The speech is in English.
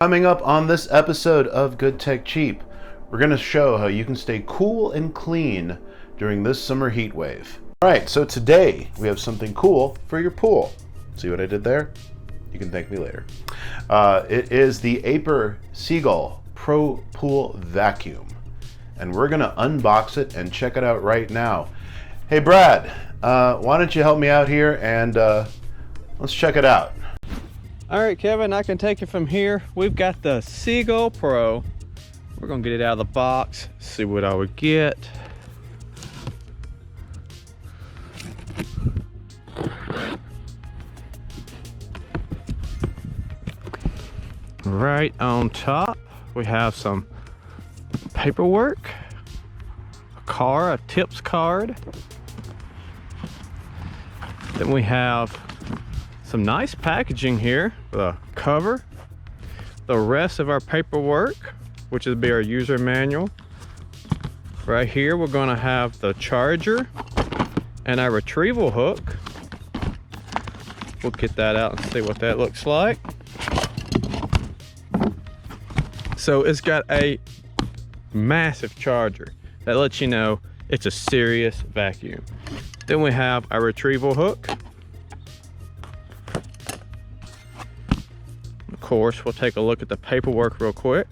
Coming up on this episode of Good Tech Cheap, we're going to show how you can stay cool and clean during this summer heat wave. Alright, so today we have something cool for your pool. See what I did there? You can thank me later. It is the Aper Seagull Pro Pool Vacuum. And we're going to unbox it and check it out right now. Hey Brad, why don't you help me out here and let's check it out. All right, Kevin, I can take it from here. We've got the Seagull Pro. We're gonna get it out of the box, see what I would get. Right on top, we have some paperwork, a tips card. Then we have some nice packaging here with a cover, the rest of our paperwork, which would be our user manual. Right here we're going to have the charger and our retrieval hook. We'll get that out and see what that looks like. So it's got a massive charger that lets you know it's a serious vacuum. Then we have our retrieval hook. Of course, we'll take a look at the paperwork real quick.